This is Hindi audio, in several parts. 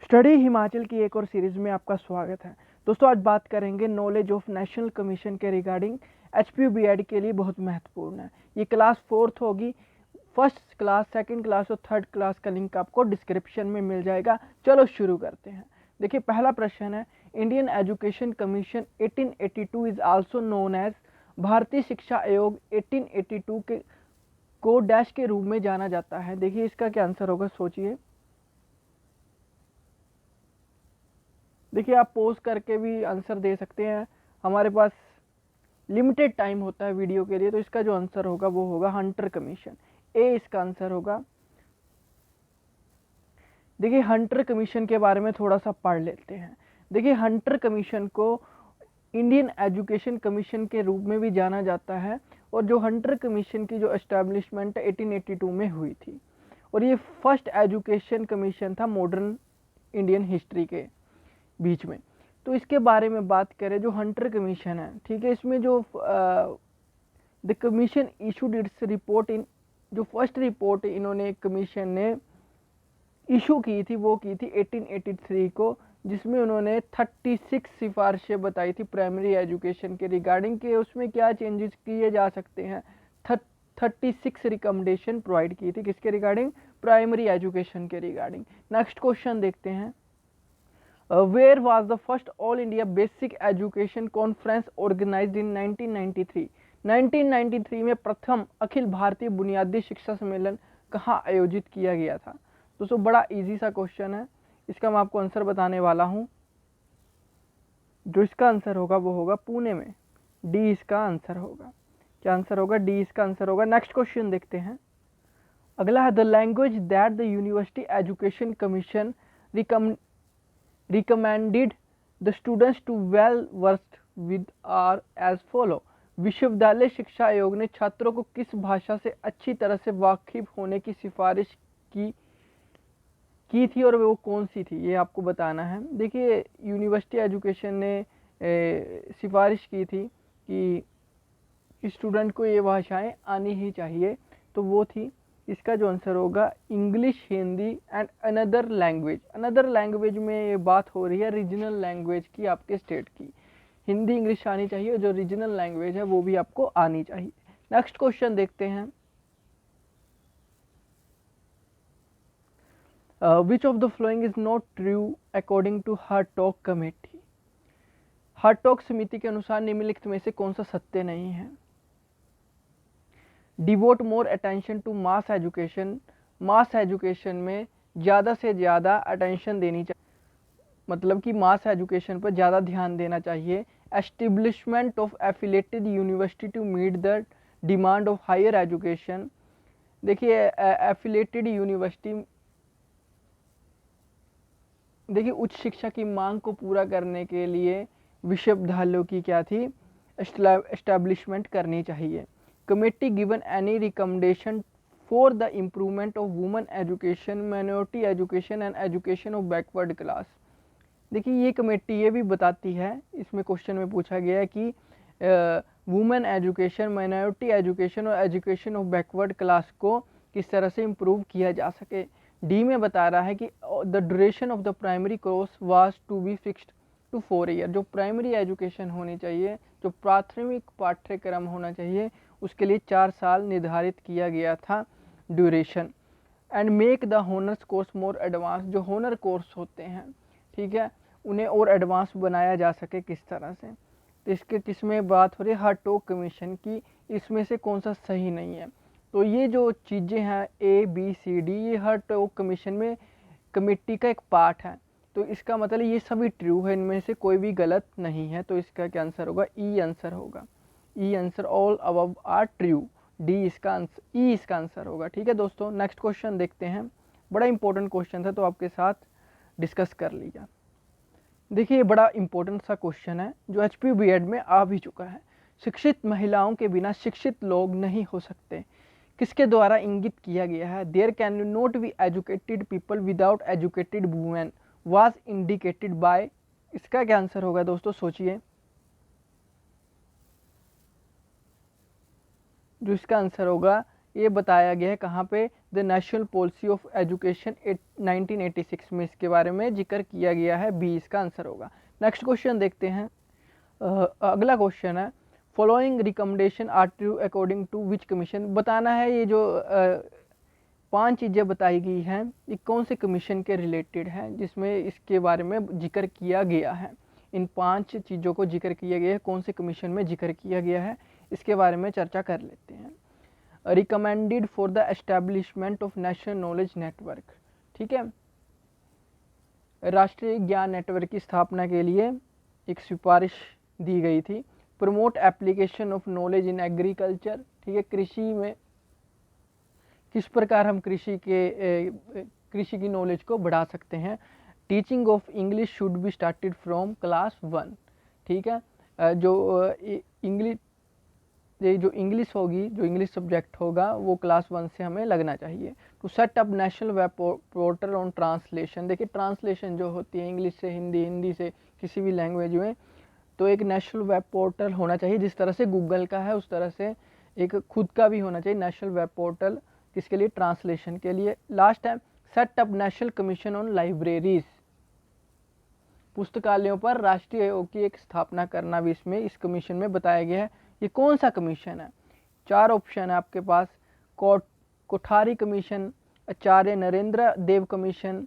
स्टडी हिमाचल की एक और सीरीज में आपका स्वागत है। दोस्तों आज बात करेंगे नॉलेज ऑफ नेशनल कमीशन के रिगार्डिंग। एचपीयू बीएड के लिए बहुत महत्वपूर्ण है। ये क्लास 4th होगी। फर्स्ट क्लास, सेकंड क्लास और थर्ड क्लास का लिंक आपको डिस्क्रिप्शन में मिल जाएगा। चलो शुरू करते हैं। देखिए पहला प्रश्न है, Indian education commission 1882 is also known as, भारतीय शिक्षा आयोग 1882 के को डैश के रूप में जाना जाता है। देखिए इसका क्या आंसर होगा, सोचिए। देखिए आप पोज करके भी आंसर दे सकते हैं, हमारे पास लिमिटेड टाइम होता है वीडियो के लिए। तो इसका जो आंसर होगा वो होगा हंटर कमीशन, ए इसका आंसर होगा। देखिए हंटर कमीशन के बारे में थोड़ा सा पढ़ लेते हैं। देखिए हंटर कमीशन को इंडियन एजुकेशन कमीशन के रूप में भी जाना जाता है, और जो हंटर कमीशन की जो एस्टैब्लिशमेंट 1882 में हुई थी, और ये फर्स्ट एजुकेशन कमीशन था मॉडर्न इंडियन हिस्ट्री के बीच में। तो इसके बारे में बात करें, जो हंटर कमीशन है, ठीक है, इसमें जो the commission issued its report इन, जो फर्स्ट रिपोर्ट इन्होंने कमीशन ने इशू की थी वो की थी 1883 को, जिसमें उन्होंने 36 सिफारिशें बताई थी प्राइमरी एजुकेशन के रिगार्डिंग के उसमें क्या चेंजेस किए जा सकते हैं। 36 रिकमेंडेशन प्रोवाइड की थी किसके रिगार्डिंग, प्राइमरी एजुकेशन के रिगार्डिंग। नेक्स्ट क्वेश्चन देखते हैं, where was the first all India basic education conference organized in 1993? 1993 में प्रथम अखिल भारतीय बुनियादी शिक्षा सम्मेलन कहाँ आयोजित किया गया था। दोस्तों बड़ा इजी सा क्वेश्चन है, इसका मैं आपको आंसर बताने वाला हूँ। जो इसका आंसर होगा वो होगा पुणे में, डी इसका आंसर होगा। क्या आंसर होगा, डी इसका आंसर होगा। नेक्स्ट क्वेश्चन देखते हैं। अगला है, the language that the university Education commission recommended the students to well versed with are as follow। विश्वविद्यालय शिक्षा आयोग ने छात्रों को किस भाषा से अच्छी तरह से वाकिफ होने की सिफारिश की थी और वो कौन सी थी, ये आपको बताना है। देखिए यूनिवर्सिटी एजुकेशन ने सिफारिश की थी कि स्टूडेंट को ये भाषाएं आनी ही चाहिए, तो वो थी, इसका जो आंसर होगा English, Hindi and another language. Another language में ये बात हो रही है रीजनल लैंग्वेज की, आपके स्टेट की। हिंदी इंग्लिश आनी चाहिए, और जो रीजनल लैंग्वेज है वो भी आपको आनी चाहिए। नेक्स्ट क्वेश्चन देखते हैं, which of the following is not true according to Hartog committee. Hartog समिति के अनुसार निम्नलिखित में से कौन सा सत्य नहीं है। Devote more attention to mass education, mass education में ज़्यादा से ज़्यादा अटेंशन देनी चाहिए, मतलब कि मास एजुकेशन पर ज़्यादा ध्यान देना चाहिए। Establishment of affiliated university to meet the demand of higher education. देखिए एफिलेटेड यूनिवर्सिटी, देखिए उच्च शिक्षा की मांग को पूरा करने के लिए विश्वविद्यालयों की क्या थी, एस्टैब्लिशमेंट करनी चाहिए। Committee given any recommendation for the improvement of women education, minority education and education of backward class. देखिए ये कमेटी ये भी बताती है, इसमें क्वेश्चन में पूछा गया है कि वुमेन एजुकेशन, माइनॉरिटी एजुकेशन और एजुकेशन ऑफ बैकवर्ड क्लास को किस तरह से इम्प्रूव किया जा सके। डी में बता रहा है कि the duration of the primary course was to be fixed to 4 year. जो प्राइमरी एजुकेशन होनी चाहिए, जो प्राथमिक पाठ्यक्रम होना चाहिए, उसके लिए 4 साल निर्धारित किया गया था duration. And make the honours course more advance, जो हॉनर कोर्स होते हैं, ठीक है, उन्हें और एडवांस बनाया जा सके किस तरह से। तो इसके किसमें बात हो रही है, हार्टॉक कमीशन की। इसमें से कौन सा सही नहीं है। तो ये जो चीज़ें हैं ए बी सी डी, ये हार्टॉक कमीशन में कमेटी का एक पार्ट है। तो इसका मतलब ये सभी ट्रू है, इनमें से कोई भी गलत नहीं है। तो इसका क्या आंसर होगा, ई आंसर होगा। E answer, all above are true. D इसका आंसर, ई इसका आंसर होगा। ठीक है दोस्तों, नेक्स्ट क्वेश्चन देखते हैं। बड़ा इंपॉर्टेंट क्वेश्चन था तो आपके साथ डिस्कस कर लिया। देखिए बड़ा इंपॉर्टेंट सा क्वेश्चन है जो एचपीयू बीएड में आ भी चुका है। शिक्षित महिलाओं के बिना शिक्षित लोग नहीं हो सकते, किसके द्वारा इंगित किया गया है। There can not be educated people without educated women was indicated by. इसका क्या आंसर होगा दोस्तों, सोचिए। जो इसका आंसर होगा ये बताया गया है कहाँ पे, the national policy of education 1986 में इसके बारे में जिक्र किया गया है। बी इसका आंसर होगा। नेक्स्ट क्वेश्चन देखते हैं। अगला क्वेश्चन है, following recommendation are true according to which commission. बताना है ये जो 5 चीज़ें बताई गई हैं ये कौन से कमीशन के रिलेटेड हैं जिसमें इसके बारे में जिक्र किया गया है। इन 5 चीज़ों को जिक्र किया गया है, कौन से कमीशन में जिक्र किया गया है, इसके बारे में चर्चा कर लेते हैं। Recommended for the establishment of national knowledge network, ठीक है, राष्ट्रीय ज्ञान नेटवर्क की स्थापना के लिए एक सिफारिश दी गई थी। Promote application of knowledge in agriculture, ठीक है, कृषि में किस प्रकार हम कृषि की नॉलेज को बढ़ा सकते हैं। Teaching of English should be started from class 1, ठीक है, जो इंग्लिश होगी, जो इंग्लिश सब्जेक्ट होगा वो क्लास 1 से हमें लगना चाहिए। To set up national web portal on translation, देखिए ट्रांसलेशन जो होती है इंग्लिश से हिंदी, हिंदी से किसी भी लैंग्वेज में, तो एक नेशनल वेब पोर्टल होना चाहिए। जिस तरह से गूगल का है उस तरह से एक खुद का भी होना चाहिए नेशनल वेब पोर्टल, किसके लिए, ट्रांसलेशन के लिए। लास्ट है, set up national commission on libraries, पुस्तकालयों पर राष्ट्रीय आयोग की एक स्थापना करना भी इसमें इस कमीशन में बताया गया है। ये कौन सा कमीशन है? 4 ऑप्शन है आपके पास, कोठारी कमीशन, आचार्य नरेंद्र देव कमीशन,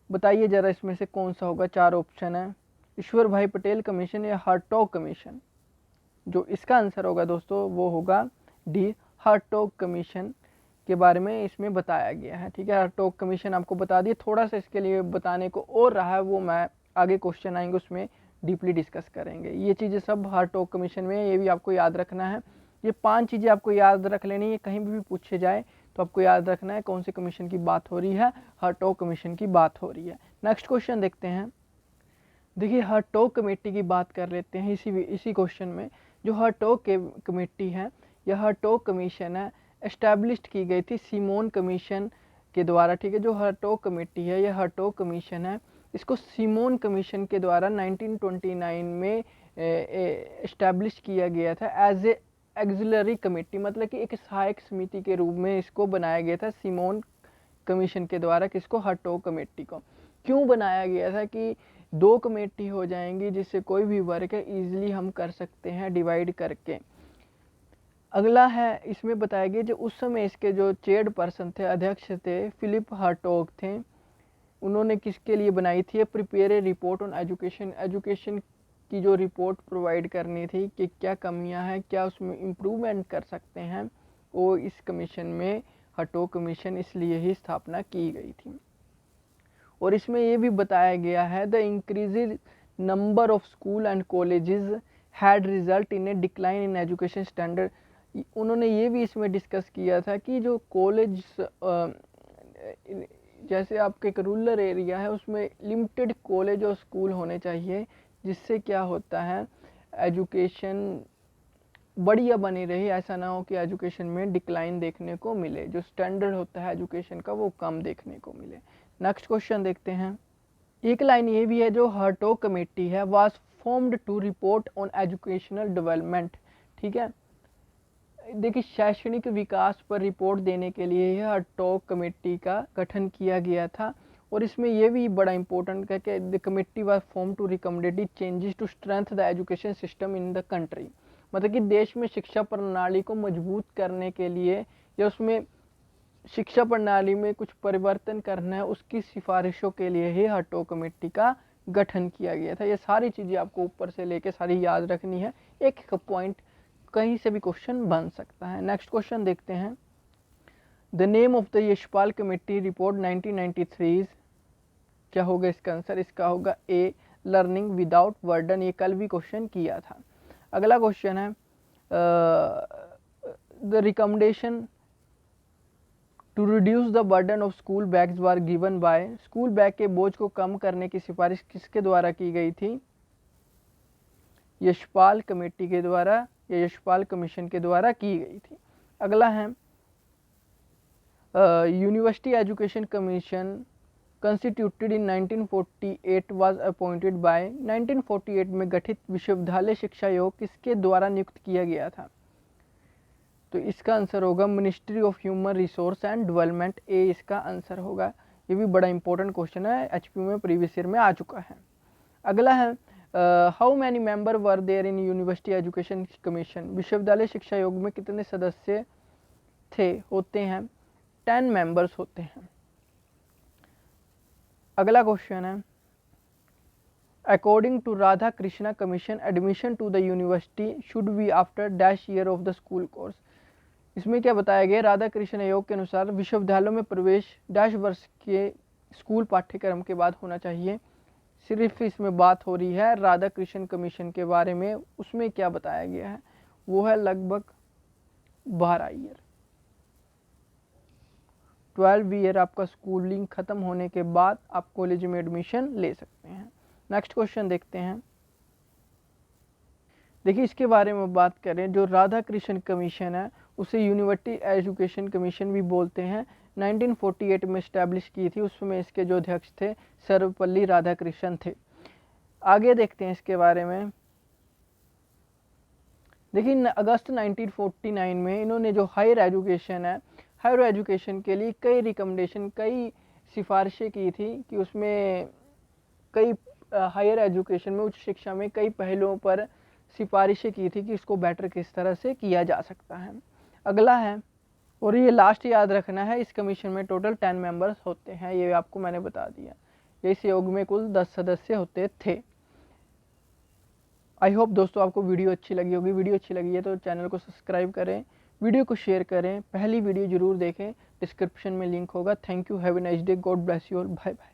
बताइए जरा इसमें से कौन सा होगा। 4 ऑप्शन है, ईश्वर भाई पटेल कमीशन या हार्टोग कमीशन। जो इसका आंसर होगा दोस्तों वो होगा डी, हार्टोग कमीशन के बारे में इसमें बताया गया है, ठीक है। हार्टोग कमीशन आपको बता दिए, थोड़ा सा इसके लिए बताने को और रहा है, वो मैं आगे क्वेश्चन आएंगे उसमें डीपली डिस्कस करेंगे। ये चीज़ें सब हार्टोग कमीशन में, ये भी आपको याद रखना है। ये 5 चीज़ें आपको याद रख लेनी है, कहीं भी पूछे जाए तो आपको याद रखना है कौन से कमीशन की बात हो रही है, हार्टोग कमीशन की बात हो रही है। नेक्स्ट क्वेश्चन देखते हैं। देखिए हार्टोग कमेटी की बात कर लेते हैं इसी क्वेश्चन में। जो हार्टोग कमेटी है, यह हार्टोग कमीशन है, एस्टैब्लिश्ड की गई थी सिमोन कमीशन के द्वारा, ठीक है। जो हार्टोग कमेटी है यह हार्टोग कमीशन है, इसको सिमोन कमीशन के द्वारा 1929 में एस्टैब्लिश किया गया था एज ए एक्सिलरी कमेटी, मतलब कि एक सहायक समिति के रूप में इसको बनाया गया था सिमोन कमीशन के द्वारा। किसको? हार्टोग कमेटी को। क्यों बनाया गया था कि 2 कमेटी हो जाएंगी जिससे कोई भी वर्क है ईजिली हम कर सकते हैं डिवाइड करके। अगला है, इसमें बताया गया जो उस समय इसके जो चेयर पर्सन थे, अध्यक्ष थे, फिलिप हार्टोग थे। उन्होंने किसके लिए बनाई थी? Prepare a report on education, education की जो रिपोर्ट प्रोवाइड करनी थी कि क्या कमियां हैं, क्या उसमें इम्प्रूवमेंट कर सकते हैं, वो इस कमीशन में हार्टोग कमीशन इसलिए ही स्थापना की गई थी। और इसमें ये भी बताया गया है the increase number of school and colleges had result in A decline in education standard. उन्होंने ये भी इसमें डिस्कस किया था कि जो कॉलेज, जैसे आपके एक रूरल एरिया है उसमें लिमिटेड कॉलेज और स्कूल होने चाहिए, जिससे क्या होता है एजुकेशन बढ़िया बनी रही, ऐसा ना हो कि एजुकेशन में डिक्लाइन देखने को मिले, जो स्टैंडर्ड होता है एजुकेशन का वो कम देखने को मिले। नेक्स्ट क्वेश्चन देखते हैं। एक लाइन ये भी है, जो हार्टोग कमेटी है was formed to report on educational development, ठीक है। देखिए शैक्षणिक विकास पर रिपोर्ट देने के लिए यह हार्टोग कमेटी का गठन किया गया था। और इसमें यह भी बड़ा इंपॉर्टेंट है कि the committee was form to recommended changes to strength the education system in the country, मतलब कि देश में शिक्षा प्रणाली को मजबूत करने के लिए या उसमें शिक्षा प्रणाली में कुछ परिवर्तन करना है, उसकी सिफारिशों के लिए ही हार्टोग कमेटी का गठन किया गया था। ये सारी चीज़ें आपको ऊपर से लेके सारी याद रखनी है, एक एक पॉइंट कहीं से भी क्वेश्चन बन सकता है। नेक्स्ट क्वेश्चन देखते हैं। The name of the Yashpal committee report 1993, क्या होगा इसका आंसर? इसका होगा ए, लर्निंग विदाउट बर्डन। ये कल भी क्वेश्चन किया था। अगला क्वेश्चन है the recommendation to reduce the burden of school bags were given by, school bag के बोझ को कम करने की सिफारिश किसके द्वारा की गई थी? यशपाल कमेटी के द्वारा या यशपाल कमीशन के द्वारा की गई थी। अगला है university Education commission constituted in 1948 was appointed by, 1948 में गठित विश्वविद्यालय शिक्षा आयोग किसके द्वारा नियुक्त किया गया था? तो इसका आंसर होगा Ministry of Human Resource and Development, ए इसका आंसर होगा। ये भी बड़ा इंपॉर्टेंट क्वेश्चन है, एचपीयू में प्रीवियस ईयर में आ चुका है। अगला है how many member were there in University Education Commission, विश्वविद्यालय शिक्षा आयोग में कितने सदस्य होते हैं? 10 मेंबर्स होते हैं। अगला क्वेश्चन है according to Radha Krishna commission admission to the university should be after dash year of the school course, इसमें क्या बताया गया? राधा कृष्ण आयोग के अनुसार विश्वविद्यालयों में प्रवेश डैश वर्ष के स्कूल पाठ्यक्रम के बाद होना चाहिए। सिर्फ इसमें बात हो रही है राधा कृष्ण कमीशन के बारे में, उसमें क्या बताया गया है? वो है लगभग 12 ईयर, 12 ईयर आपका स्कूलिंग खत्म होने के बाद आप कॉलेज में एडमिशन ले सकते हैं। नेक्स्ट क्वेश्चन देखते हैं। देखिए इसके बारे में बात करें, जो राधा कृष्ण कमीशन है उसे यूनिवर्सिटी एजुकेशन कमीशन भी बोलते हैं। 1948 में इस्टेब्लिश की थी, उसमें इसके जो अध्यक्ष थे सर्वपल्ली राधाकृष्णन थे। आगे देखते हैं इसके बारे में। देखिए अगस्त 1949 में इन्होंने जो हायर एजुकेशन है, हायर एजुकेशन के लिए कई रिकमेंडेशन, कई सिफारिशें की थी कि उसमें कई हायर एजुकेशन में, उच्च शिक्षा में कई पहलुओं पर सिफारिशें की थी कि इसको बेटर किस तरह से किया जा सकता है। अगला है, और ये लास्ट याद रखना है, इस कमीशन में टोटल 10 मेंबर्स होते हैं, ये आपको मैंने बता दिया। इस योग में कुल 10 सदस्य होते थे। आई होप दोस्तों आपको वीडियो अच्छी लगी होगी। वीडियो अच्छी लगी है तो चैनल को सब्सक्राइब करें, वीडियो को शेयर करें, पहली वीडियो जरूर देखें, डिस्क्रिप्शन में लिंक होगा। Thank you, have a nice day, God bless you all, bye bye.